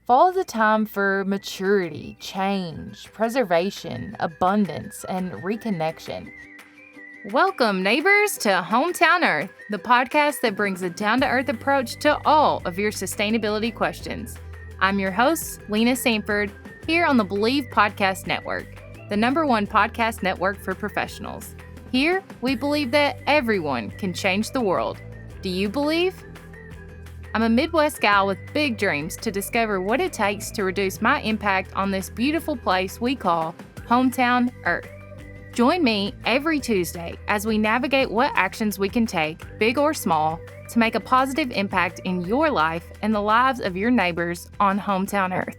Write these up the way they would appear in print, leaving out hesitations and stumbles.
Fall is a time for maturity, change, preservation, abundance, and reconnection. Welcome, neighbors, to Hometown Earth, the podcast that brings a down-to-earth approach to all of your sustainability questions. I'm your host, Lena Sanford, here on the Believe Podcast Network, the #1 podcast network for professionals. Here, we believe that everyone can change the world. Do you believe? I'm a Midwest gal with big dreams to discover what it takes to reduce my impact on this beautiful place we call Hometown Earth. Join me every Tuesday as we navigate what actions we can take, big or small, to make a positive impact in your life and the lives of your neighbors on Hometown Earth.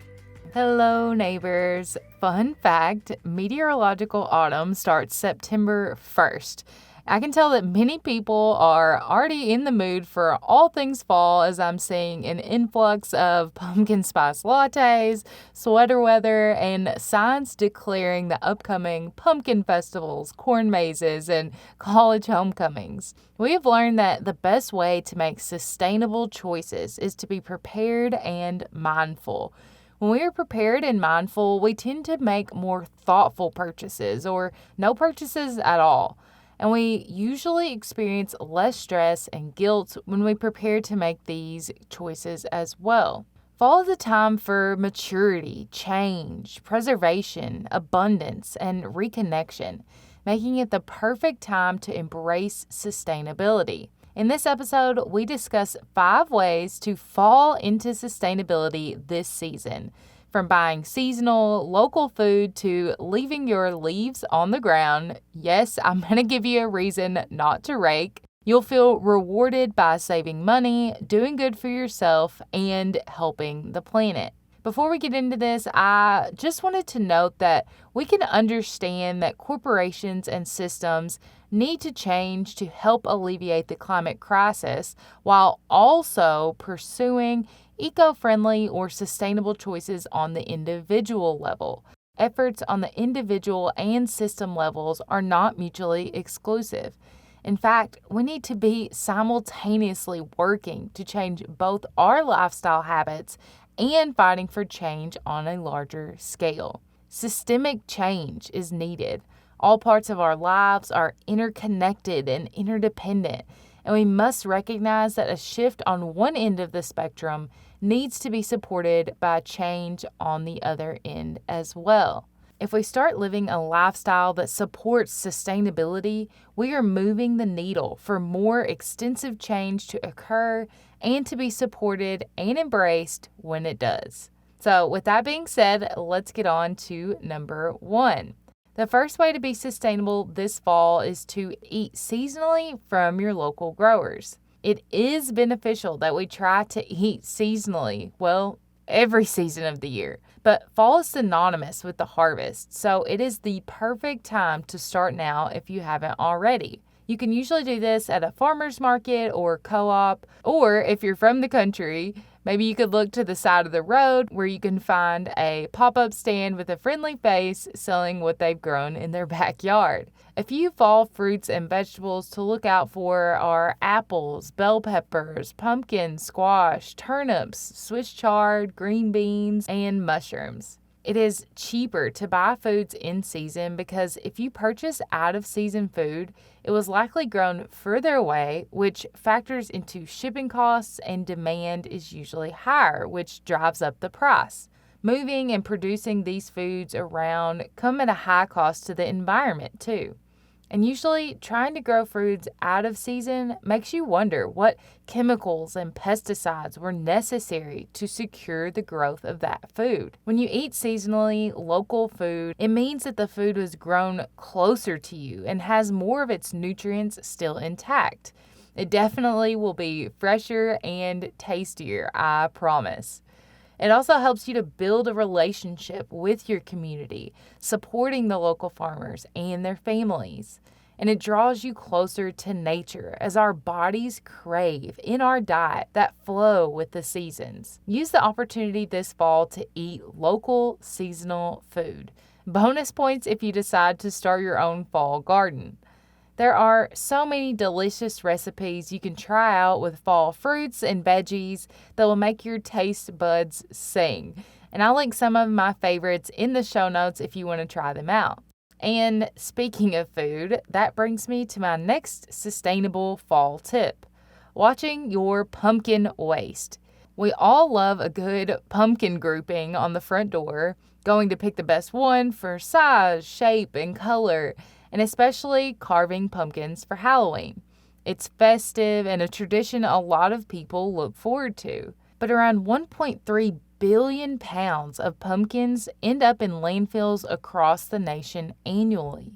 Hello, neighbors. Fun fact, meteorological autumn starts September 1st. I can tell that many people are already in the mood for all things fall as I'm seeing an influx of pumpkin spice lattes, sweater weather, and signs declaring the upcoming pumpkin festivals, corn mazes, and college homecomings. We have learned that the best way to make sustainable choices is to be prepared and mindful. When we are prepared and mindful, we tend to make more thoughtful purchases or no purchases at all. And we usually experience less stress and guilt when we prepare to make these choices as well. Fall is a time for maturity, change, preservation, abundance, and reconnection, making it the perfect time to embrace sustainability. In this episode, we discuss 5 ways to fall into sustainability this season. From buying seasonal, local food to leaving your leaves on the ground. Yes, I'm going to give you a reason not to rake. You'll feel rewarded by saving money, doing good for yourself, and helping the planet. Before we get into this, I just wanted to note that we can understand that corporations and systems need to change to help alleviate the climate crisis while also pursuing eco-friendly or sustainable choices on the individual level. Efforts on the individual and system levels are not mutually exclusive. In fact, we need to be simultaneously working to change both our lifestyle habits and fighting for change on a larger scale. Systemic change is needed. All parts of our lives are interconnected and interdependent, and we must recognize that a shift on one end of the spectrum needs to be supported by change on the other end as well. If we start living a lifestyle that supports sustainability, we are moving the needle for more extensive change to occur and to be supported and embraced when it does. So with that being said, let's get on to number 1. The first way to be sustainable this fall is to eat seasonally from your local growers. It is beneficial that we try to eat seasonally, every season of the year. But fall is synonymous with the harvest, so it is the perfect time to start now if you haven't already. You can usually do this at a farmer's market or co-op, or if you're from the country, maybe you could look to the side of the road where you can find a pop-up stand with a friendly face selling what they've grown in their backyard. A few fall fruits and vegetables to look out for are apples, bell peppers, pumpkins, squash, turnips, Swiss chard, green beans, and mushrooms. It is cheaper to buy foods in season because if you purchase out of season food, it was likely grown further away, which factors into shipping costs, and demand is usually higher, which drives up the price. Moving and producing these foods around come at a high cost to the environment too. And usually, trying to grow foods out of season makes you wonder what chemicals and pesticides were necessary to secure the growth of that food. When you eat seasonally local food, it means that the food was grown closer to you and has more of its nutrients still intact. It definitely will be fresher and tastier, I promise. It also helps you to build a relationship with your community, supporting the local farmers and their families. And it draws you closer to nature as our bodies crave in our diet that flow with the seasons. Use the opportunity this fall to eat local seasonal food. Bonus points if you decide to start your own fall garden. There are so many delicious recipes you can try out with fall fruits and veggies that will make your taste buds sing. And I'll link some of my favorites in the show notes if you want to try them out. And speaking of food, that brings me to my next sustainable fall tip: watching your pumpkin waste. We all love a good pumpkin grouping on the front door, going to pick the best one for size, shape, and color, and especially carving pumpkins for Halloween. It's festive and a tradition a lot of people look forward to. But around 1.3 billion pounds of pumpkins end up in landfills across the nation annually.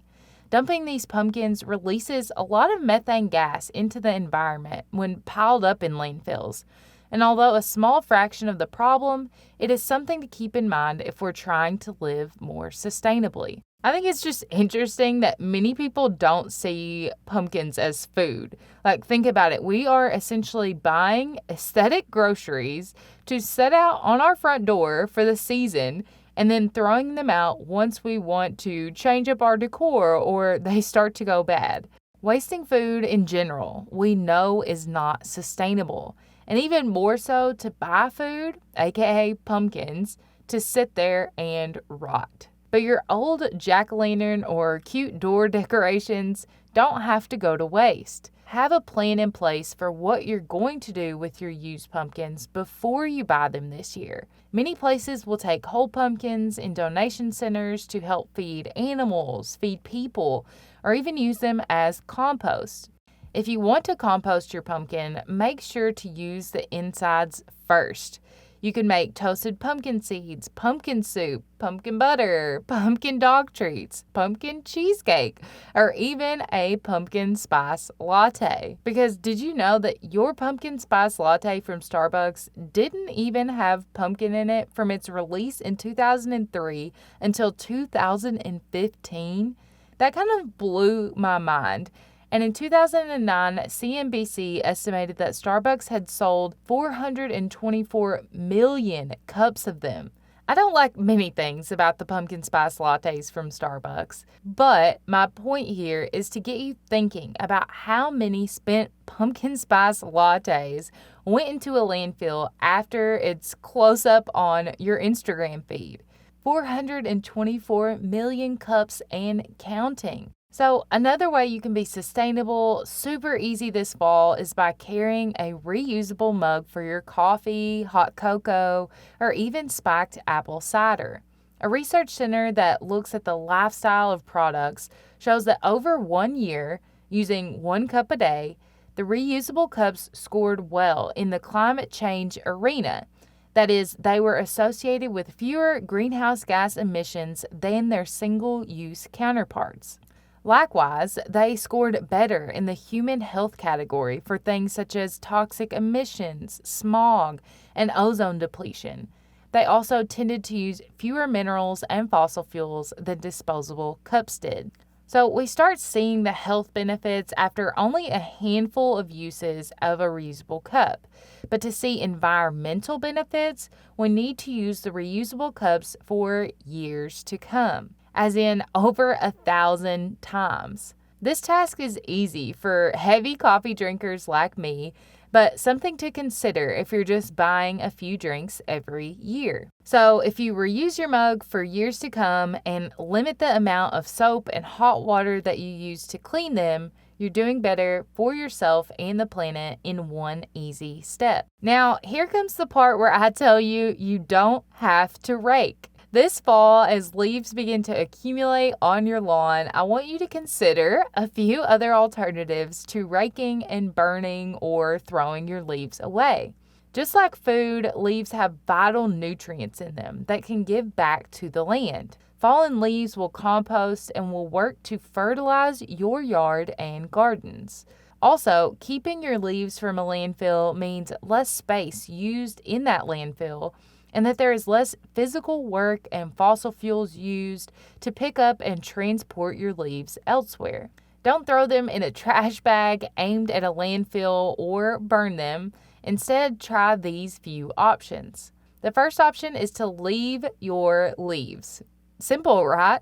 Dumping these pumpkins releases a lot of methane gas into the environment when piled up in landfills. And although a small fraction of the problem, it is something to keep in mind if we're trying to live more sustainably. I think it's just interesting that many people don't see pumpkins as food. Like, think about it. We are essentially buying aesthetic groceries to set out on our front door for the season and then throwing them out once we want to change up our decor or they start to go bad. Wasting food in general, we know, is not sustainable. And even more so to buy food, aka pumpkins, to sit there and rot. But your old jack-o'-lantern or cute door decorations don't have to go to waste. Have a plan in place for what you're going to do with your used pumpkins before you buy them this year. Many places will take whole pumpkins in donation centers to help feed animals, feed people, or even use them as compost. If you want to compost your pumpkin, make sure to use the insides first. You can make toasted pumpkin seeds, pumpkin soup, pumpkin butter, pumpkin dog treats, pumpkin cheesecake, or even a pumpkin spice latte. Because did you know that your pumpkin spice latte from Starbucks didn't even have pumpkin in it from its release in 2003 until 2015? That kind of blew my mind. And in 2009, CNBC estimated that Starbucks had sold 424 million cups of them. I don't like many things about the pumpkin spice lattes from Starbucks, but my point here is to get you thinking about how many spent pumpkin spice lattes went into a landfill after its close-up on your Instagram feed. 424 million cups and counting. So another way you can be sustainable, super easy this fall, is by carrying a reusable mug for your coffee, hot cocoa, or even spiked apple cider. A research center that looks at the lifestyle of products shows that over 1 year, using 1 cup a day, the reusable cups scored well in the climate change arena. That is, they were associated with fewer greenhouse gas emissions than their single-use counterparts. Likewise, they scored better in the human health category for things such as toxic emissions, smog, and ozone depletion. They also tended to use fewer minerals and fossil fuels than disposable cups did. So we start seeing the health benefits after only a handful of uses of a reusable cup. But to see environmental benefits, we need to use the reusable cups for years to come, as in over 1,000 times. This task is easy for heavy coffee drinkers like me, but something to consider if you're just buying a few drinks every year. So if you reuse your mug for years to come and limit the amount of soap and hot water that you use to clean them, you're doing better for yourself and the planet in one easy step. Now, here comes the part where I tell you you don't have to rake. This fall, as leaves begin to accumulate on your lawn, I want you to consider a few other alternatives to raking and burning or throwing your leaves away. Just like food, leaves have vital nutrients in them that can give back to the land. Fallen leaves will compost and will work to fertilize your yard and gardens. Also, keeping your leaves from a landfill means less space used in that landfill, and that there is less physical work and fossil fuels used to pick up and transport your leaves elsewhere. Don't throw them in a trash bag aimed at a landfill or burn them. Instead, try these few options. The first option is to leave your leaves. Simple, right?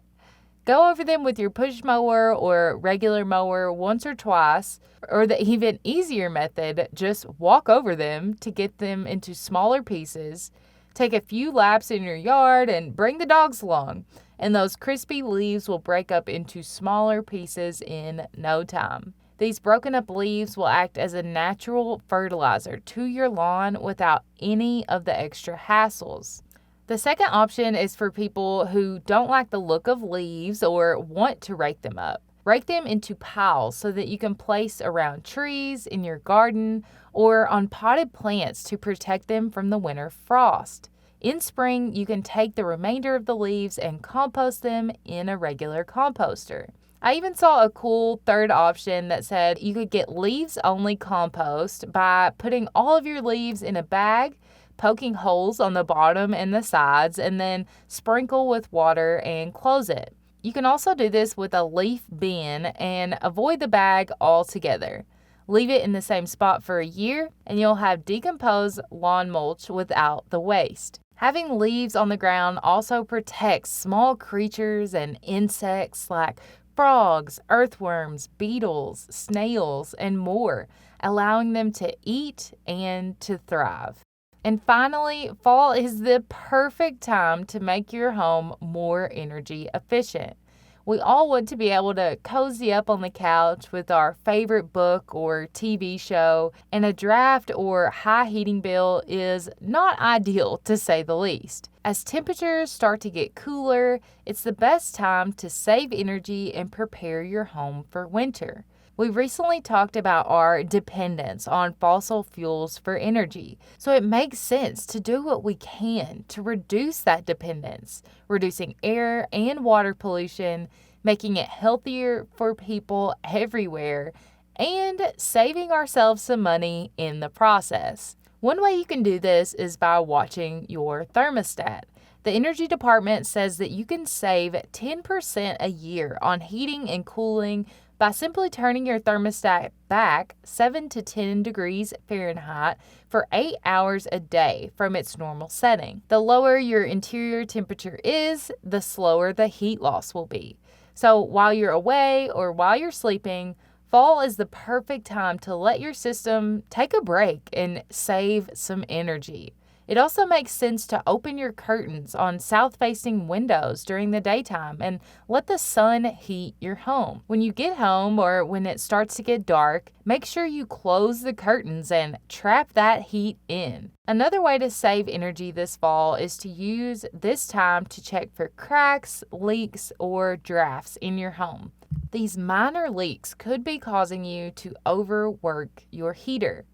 Go over them with your push mower or regular mower once or twice, or the even easier method, just walk over them to get them into smaller pieces. Take a few laps in your yard and bring the dogs along, and those crispy leaves will break up into smaller pieces in no time. These broken up leaves will act as a natural fertilizer to your lawn without any of the extra hassles. The second option is for people who don't like the look of leaves or want to rake them up. Rake them into piles so that you can place around trees, in your garden, or on potted plants to protect them from the winter frost. In spring, you can take the remainder of the leaves and compost them in a regular composter. I even saw a cool third option that said you could get leaves-only compost by putting all of your leaves in a bag, poking holes on the bottom and the sides, and then sprinkle with water and close it. You can also do this with a leaf bin and avoid the bag altogether. Leave it in the same spot for a year, and you'll have decomposed lawn mulch without the waste. Having leaves on the ground also protects small creatures and insects like frogs, earthworms, beetles, snails, and more, allowing them to eat and to thrive. And finally, fall is the perfect time to make your home more energy efficient. We all want to be able to cozy up on the couch with our favorite book or TV show, and a draft or high heating bill is not ideal, to say the least. As temperatures start to get cooler, it's the best time to save energy and prepare your home for winter. We recently talked about our dependence on fossil fuels for energy, so it makes sense to do what we can to reduce that dependence, reducing air and water pollution, making it healthier for people everywhere, and saving ourselves some money in the process. One way you can do this is by watching your thermostat. The Energy Department says that you can save 10% a year on heating and cooling by simply turning your thermostat back 7 to 10 degrees Fahrenheit for 8 hours a day from its normal setting. The lower your interior temperature is, the slower the heat loss will be. So while you're away or while you're sleeping, fall is the perfect time to let your system take a break and save some energy. It also makes sense to open your curtains on south-facing windows during the daytime and let the sun heat your home. When you get home or when it starts to get dark, make sure you close the curtains and trap that heat in. Another way to save energy this fall is to use this time to check for cracks, leaks, or drafts in your home. These minor leaks could be causing you to overwork your heater.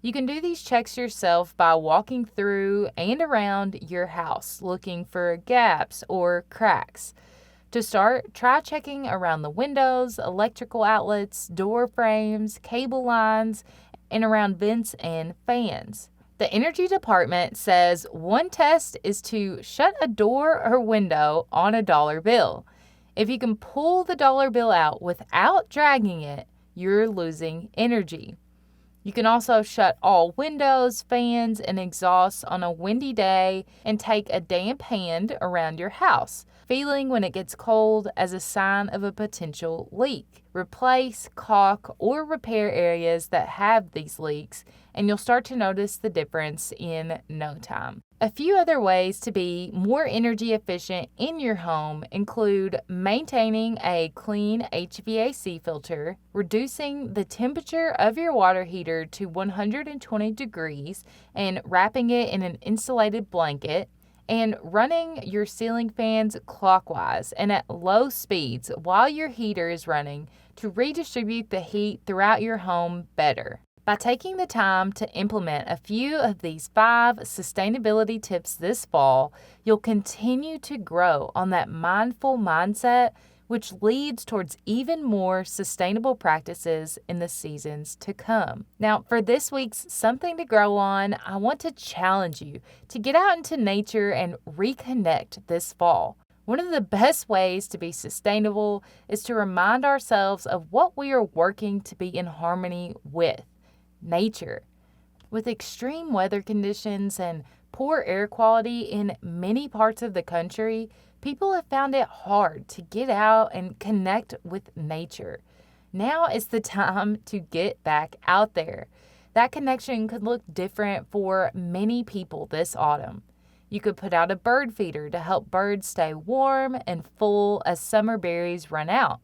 You can do these checks yourself by walking through and around your house, looking for gaps or cracks. To start, try checking around the windows, electrical outlets, door frames, cable lines, and around vents and fans. The Energy Department says one test is to shut a door or window on a dollar bill. If you can pull the dollar bill out without dragging it, you're losing energy. You can also shut all windows, fans, and exhausts on a windy day and take a damp hand around your house, feeling when it gets cold as a sign of a potential leak. Replace, caulk, or repair areas that have these leaks, and you'll start to notice the difference in no time. A few other ways to be more energy efficient in your home include maintaining a clean HVAC filter, reducing the temperature of your water heater to 120 degrees and wrapping it in an insulated blanket, and running your ceiling fans clockwise and at low speeds while your heater is running to redistribute the heat throughout your home better. By taking the time to implement a few of these 5 sustainability tips this fall, you'll continue to grow on that mindful mindset, which leads towards even more sustainable practices in the seasons to come. Now, for this week's Something to Grow On, I want to challenge you to get out into nature and reconnect this fall. One of the best ways to be sustainable is to remind ourselves of what we are working to be in harmony with. Nature. With extreme weather conditions and poor air quality in many parts of the country, People have found it hard to get out and connect with nature. Now is the time to get back out there. That connection could look different for many people this autumn. You could put out a bird feeder to help birds stay warm and full as summer berries run out.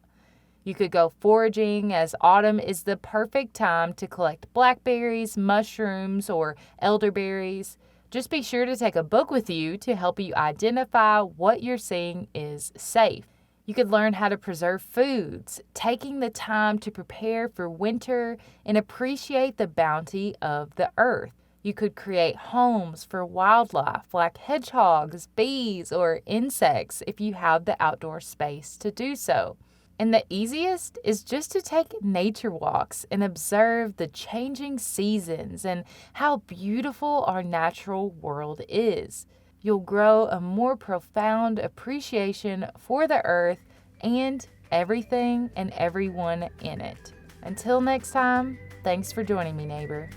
You could go foraging, as autumn is the perfect time to collect blackberries, mushrooms, or elderberries. Just be sure to take a book with you to help you identify what you're seeing is safe. You could learn how to preserve foods, taking the time to prepare for winter and appreciate the bounty of the earth. You could create homes for wildlife like hedgehogs, bees, or insects if you have the outdoor space to do so. And the easiest is just to take nature walks and observe the changing seasons and how beautiful our natural world is. You'll grow a more profound appreciation for the earth and everything and everyone in it. Until next time, thanks for joining me, neighbor.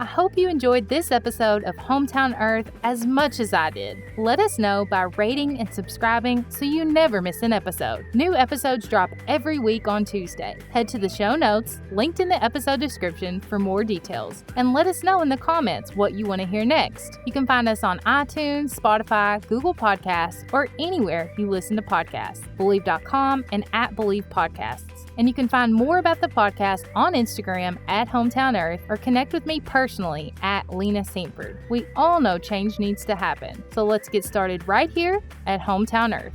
I hope you enjoyed this episode of Hometown Earth as much as I did. Let us know by rating and subscribing so you never miss an episode. New episodes drop every week on Tuesday. Head to the show notes, linked in the episode description, for more details. And let us know in the comments what you want to hear next. You can find us on iTunes, Spotify, Google Podcasts, or anywhere you listen to podcasts. Believe.com and @Believe Podcasts. And you can find more about the podcast on Instagram @Hometown Earth or connect with me personally @Lena Saintford. We all know change needs to happen, so let's get started right here at Hometown Earth.